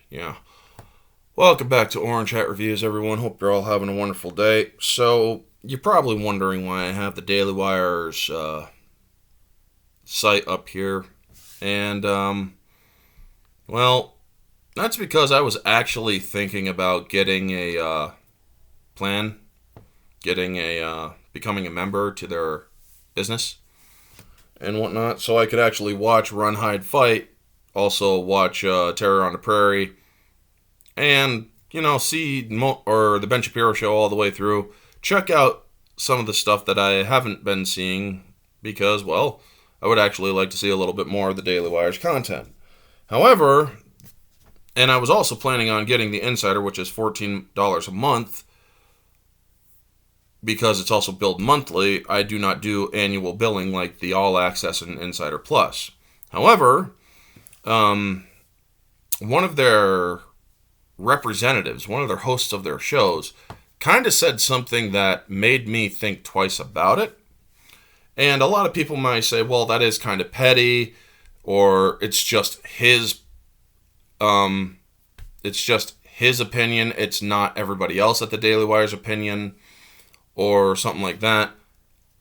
Yeah. Welcome back to Orange Hat Reviews, everyone. Hope you're all having a wonderful day. So, you're probably wondering why I have the Daily Wire's site up here. And, well, that's because I was actually thinking about getting a plan, becoming a member to their business and whatnot, so I could actually watch Run, Hide, Fight, also watch Terror on the Prairie, and see or the Ben Shapiro show all the way through. Check out some of the stuff that I haven't been seeing because, well, I would actually like to see a little bit more of the Daily Wire's content. However, and I was also planning on getting the Insider, which is $14 a month, because it's also billed monthly. I do not do annual billing like the All Access and Insider Plus. However, one of their representatives, one of their hosts of their shows, kind of said something that made me think twice about it. And a lot of people might say, well, that is kind of petty, or it's just his opinion. It's not everybody else at the Daily Wire's opinion, or something like that.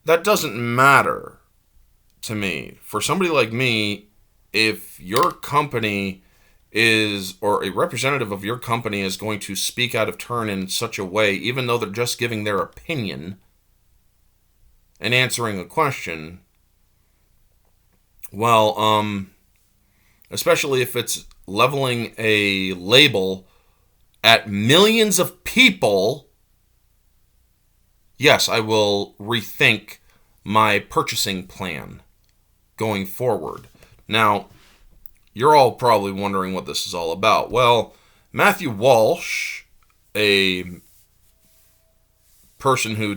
That doesn't matter to me. For somebody like me, if your company is, or a representative of your company is going to speak out of turn in such a way, even though they're just giving their opinion and answering a question, well, especially if it's leveling a label at millions of people, yes, I will rethink my purchasing plan going forward. Now, you're all probably wondering what this is all about. Well, Matthew Walsh, a person who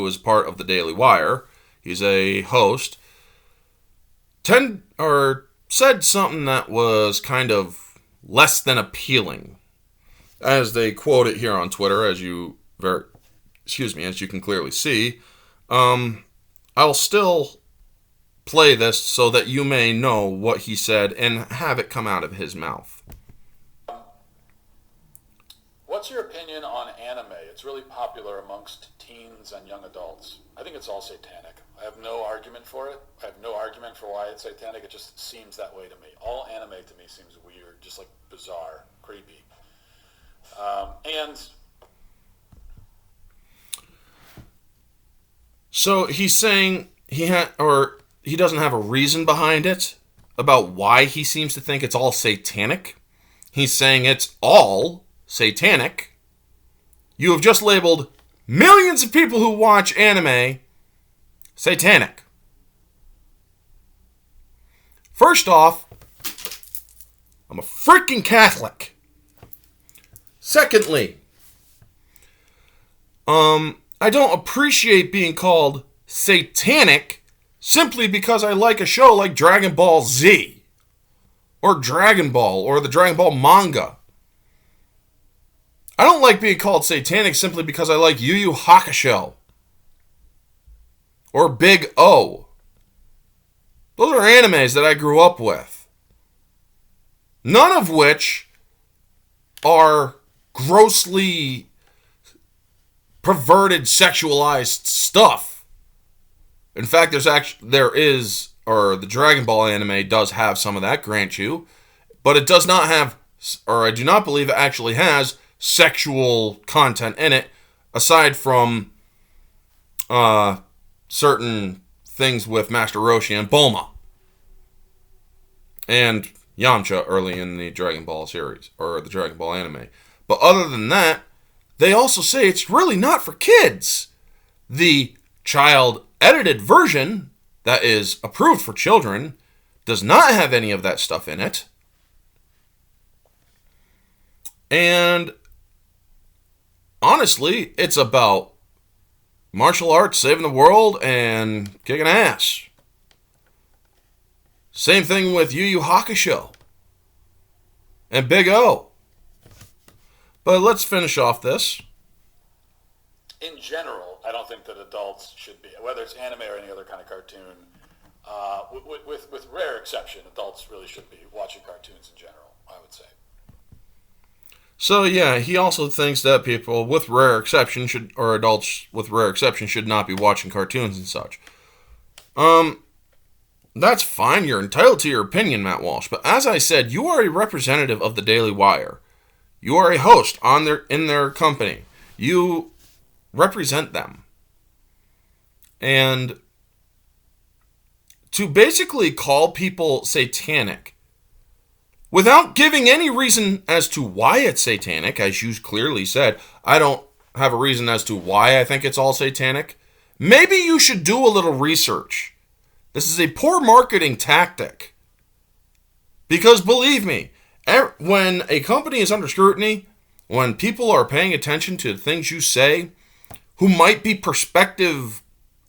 is part of the Daily Wire, he's a host, said something that was kind of less than appealing, as they quote it here on Twitter, as you can clearly see. I'll still play this so that you may know what he said and have it come out of his mouth. What's your opinion on anime? It's really popular amongst teens and young adults. I think it's all satanic. I have no argument for it. I have no argument for why it's satanic. It just seems that way to me. All anime to me seems weird, just like bizarre, creepy. So he's saying he doesn't have a reason behind it about why he seems to think it's all satanic. He's saying it's all satanic. You have just labeled millions of people who watch anime satanic. First off, I'm a freaking Catholic. Secondly, I don't appreciate being called satanic simply because I like a show like Dragon Ball Z, or Dragon Ball, or the Dragon Ball manga. I don't like being called satanic simply because I like Yu Yu Hakusho, or Big O. Those are animes that I grew up with, none of which are grossly perverted, sexualized stuff. In fact, the Dragon Ball anime does have some of that, grant you, but it does not have, or I do not believe it actually has, sexual content in it, aside from certain things with Master Roshi and Bulma, and Yamcha early in the Dragon Ball series, or the Dragon Ball anime. But other than that, they also say it's really not for kids. The child-edited version that is approved for children does not have any of that stuff in it. And honestly, it's about martial arts, saving the world, and kicking ass. Same thing with Yu Yu Hakusho and Big O. But let's finish off this. In general, I don't think that adults should be, whether it's anime or any other kind of cartoon, with rare exception, adults really should be watching cartoons in general, I would say. So yeah, he also thinks that people with rare exception should, or adults with rare exception, should not be watching cartoons and such. That's fine. You're entitled to your opinion, Matt Walsh. But as I said, you are a representative of the Daily Wire. You are a host in their company. You represent them. And to basically call people satanic without giving any reason as to why it's satanic, as you clearly said, I don't have a reason as to why I think it's all satanic. Maybe you should do a little research. This is a poor marketing tactic. Because believe me, when a company is under scrutiny, when people are paying attention to the things you say, who might be prospective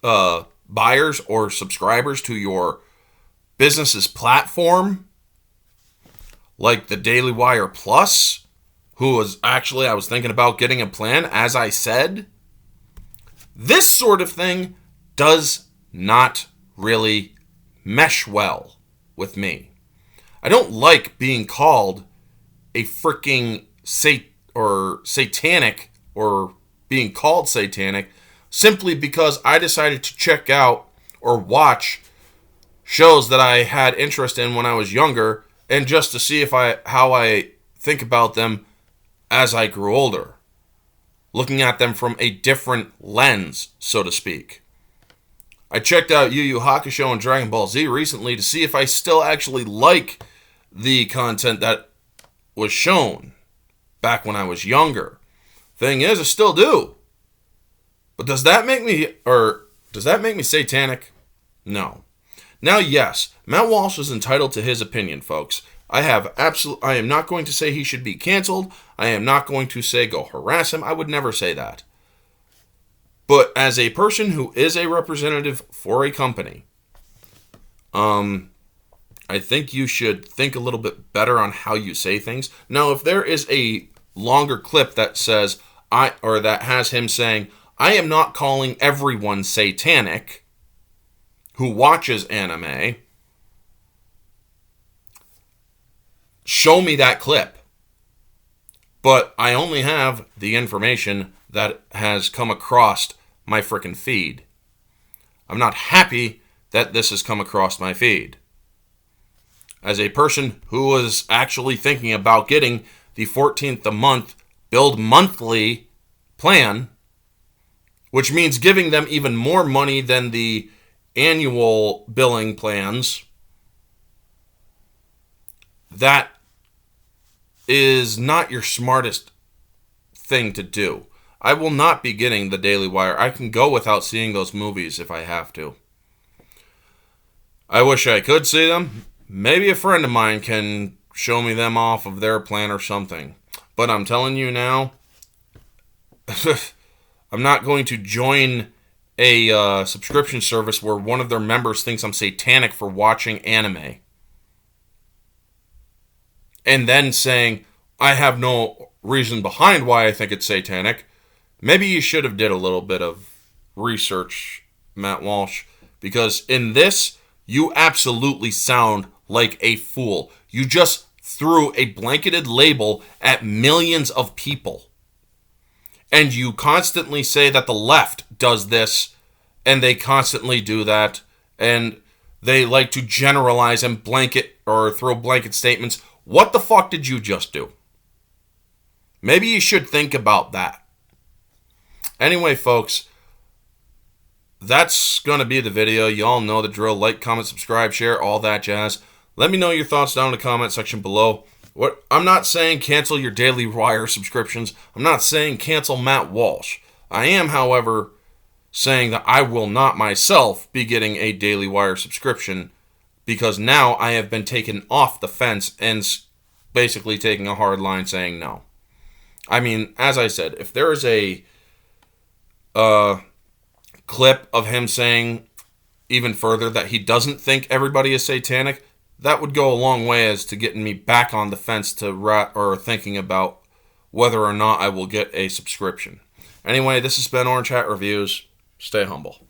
buyers or subscribers to your business's platform, like the Daily Wire Plus, who was actually, I was thinking about getting a plan, as I said, this sort of thing does not really mesh well with me. I don't like being called a freaking satanic or being called satanic simply because I decided to check out or watch shows that I had interest in when I was younger, and just to see how I think about them as I grew older, looking at them from a different lens, so to speak. I checked out Yu Yu Hakusho and Dragon Ball Z recently to see if I still actually like the content that was shown back when I was younger. Thing is, I still do. But does that make me satanic? No. Now, yes, Matt Walsh is entitled to his opinion, folks. I am not going to say he should be canceled. I am not going to say go harass him. I would never say that. But as a person who is a representative for a company, I think you should think a little bit better on how you say things. Now, if there is a longer clip that says that has him saying, I am not calling everyone satanic who watches anime, show me that clip. But I only have the information that has come across my frickin' feed. I'm not happy that this has come across my feed. As a person who was actually thinking about getting the 14th a month billed monthly plan, which means giving them even more money than the annual billing plans, that is not your smartest thing to do. I will not be getting the Daily Wire. I can go without seeing those movies if I have to. I wish I could see them. Maybe a friend of mine can show me them off of their plan or something. But I'm telling you now, I'm not going to join a subscription service where one of their members thinks I'm satanic for watching anime. And then saying, I have no reason behind why I think it's satanic. Maybe you should have did a little bit of research, Matt Walsh. Because in this, you absolutely sound like a fool. You just threw a blanketed label at millions of people. And you constantly say that the left does this, and they constantly do that, and they like to generalize and blanket or throw blanket statements. What the fuck did you just do? Maybe you should think about that. Anyway, folks, that's going to be the video. You all know the drill. Like, comment, subscribe, share, all that jazz. Let me know your thoughts down in the comment section below. I'm not saying cancel your Daily Wire subscriptions. I'm not saying cancel Matt Walsh. I am, however, saying that I will not myself be getting a Daily Wire subscription because now I have been taken off the fence and basically taking a hard line saying no. I mean, as I said, if there is a clip of him saying even further that he doesn't think everybody is satanic, that would go a long way as to getting me back on the fence or thinking about whether or not I will get a subscription. Anyway, this has been Orange Hat Reviews. Stay humble.